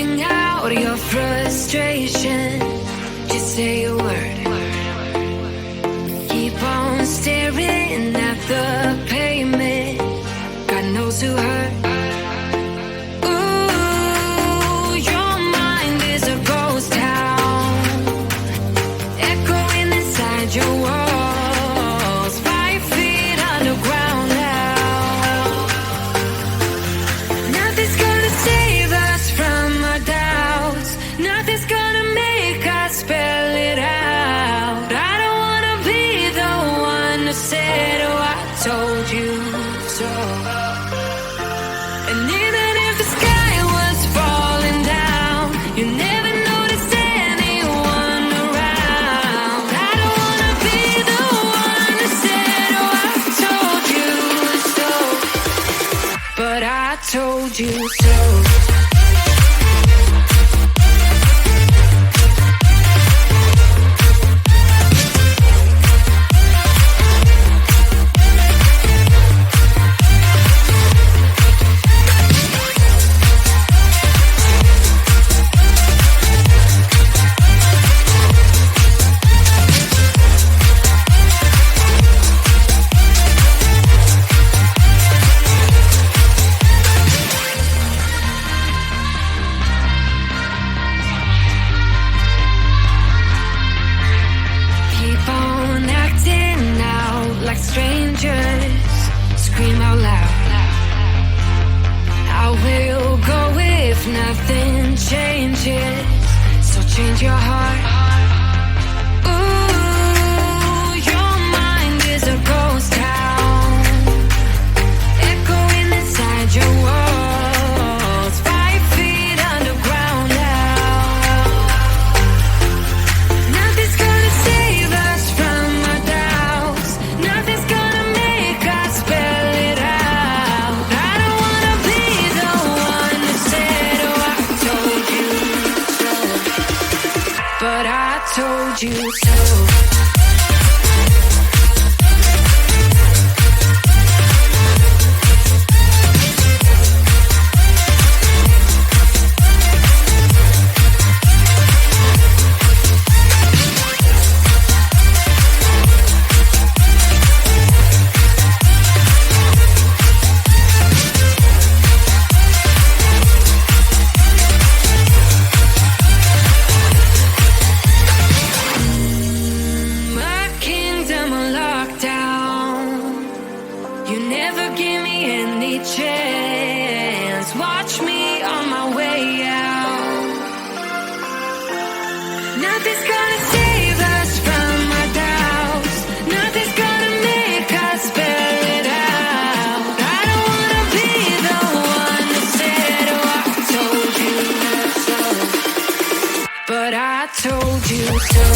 letting out your frustration. Just say a word. Keep on staring at the pavement. God knows who hurt. Ooh, your mind is a ghost town, echoing inside your walls, 5 feet underground now. Nothing's gonna save us from our doubts. Nothing's gonna make us spell it out. I don't wanna be the one who said, oh, I told you so. And even if the sky was falling down, you never noticed anyone around. I don't wanna be the one who said, oh, I told you so. But I told you so. Keep on acting out like strangers. Scream out loud. I will go if nothing changes. So change your heart. Ooh, your mind is a ghost town, echoing inside your walls, 5 feet underground now. Nothing's gonna save us from our doubts. Nothing's gonna make us spell it out. I don't wanna be the one who said, oh, I told you so. But I told you so. My kingdom on lockdown. You never give me any chance. Watch me on my way out. Nothing's gonna save us from our doubts. Nothing's gonna make us spell it out. I don't wanna be the one who said, oh, I told you so. But I told you so.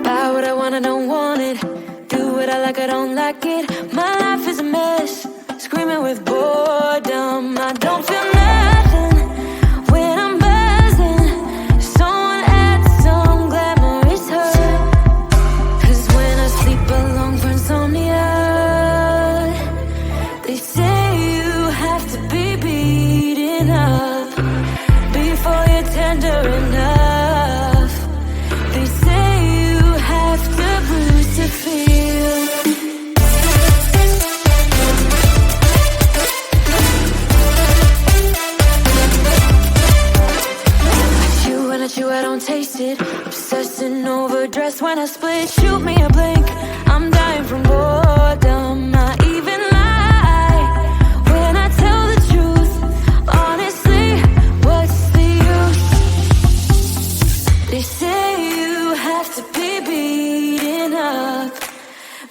Buy what I want, I don't want it. Do what I like, I don't like it. My life is a mess, screaming with boredom. I don't feel nothing when I'm buzzing. Someone adds some glamorous hurt. 'Cause when I sleep alone for insomnia, they say you have to be beaten up before you're tender enough. They say you have to bruise to feel. I don't taste it. Obsessing over dress when I split. Shoot me a blink, I'm dying from boredom. I even lie when I tell the truth. Honestly, what's the use? They say you have to be beaten up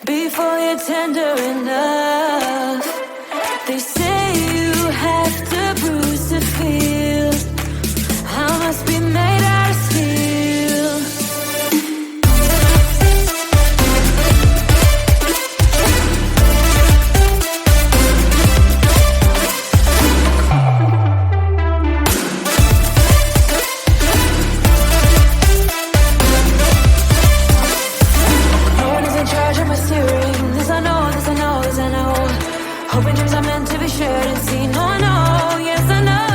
before before you're tender enough. They say you have to bruise to feel. I must be made out of steel. No one is in charge of my steering. This I know, this I know, this I know. Hoping dreams are meant to be shared and seen. No, I know, yes I know.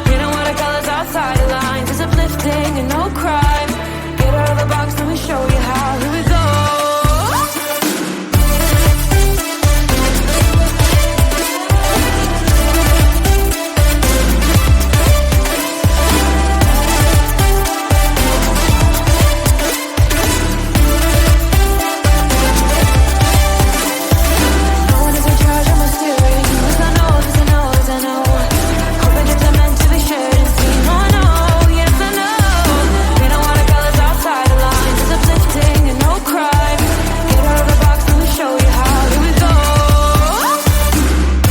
Painting watercolors outside the lines is uplifting and no crime. Get out of the box, let me show you how. Here we go. No one is in charge of my steering. This I know, this I know, this I know. Hoping dreams are meant to be shared and seen. No, I know, yes I know. Painting watercolors outside the lines is uplifting and no crime. Get out of the box, let me show you how. Here we go.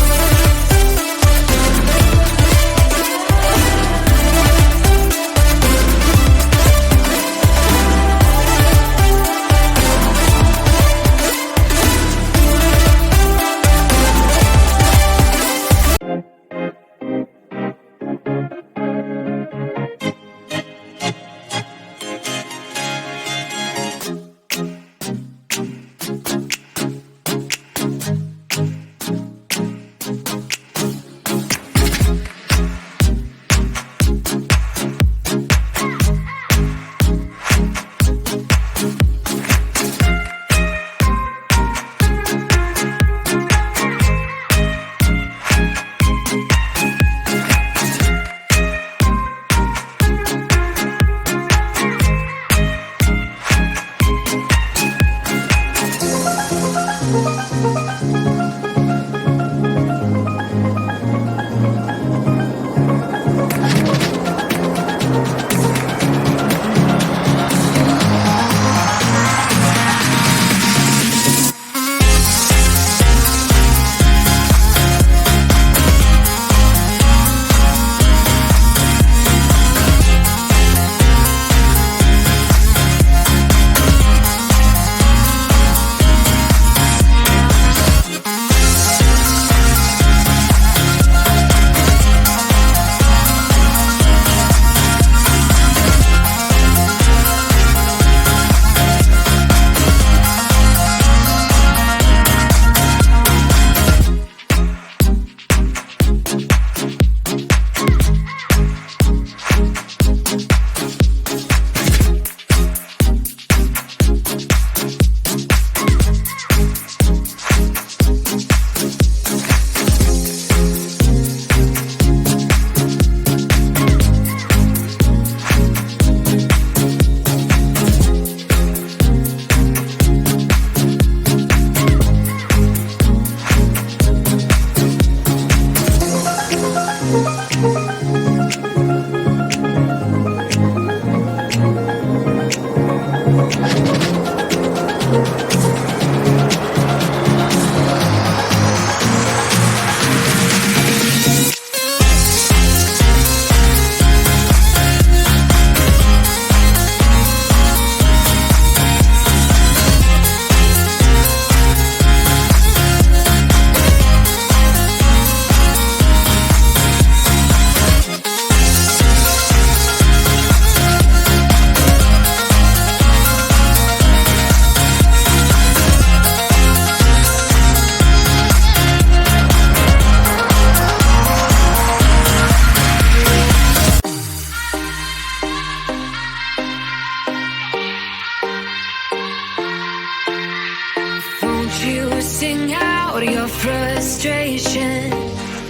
frustration,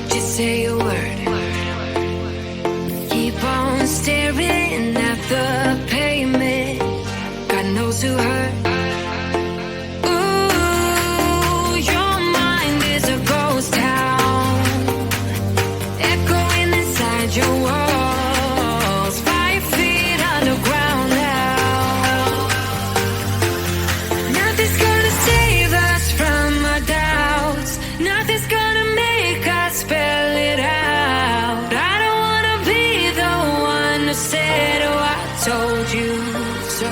just say a word. Keep on staring at the pavement. God knows who hurt. Ooh, your mind is a ghost town, echoing inside your walls. 5 feet underground now. Nothing's gonna save us who said, oh, I told you so.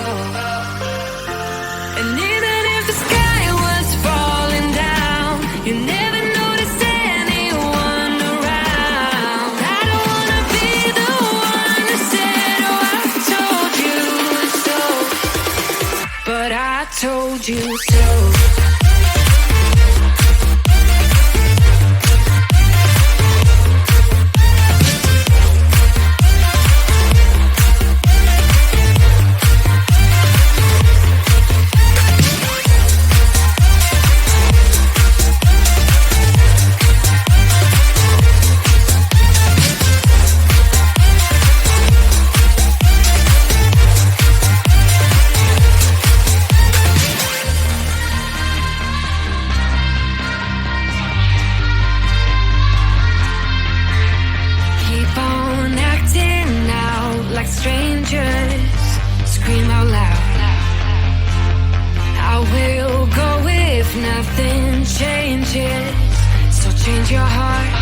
And even if the sky was falling down, you never noticed anyone around. I don't wanna be the one who said, oh, I told you so, but I told you so. Strangers, scream out loud. I will go if nothing changes. So change your heart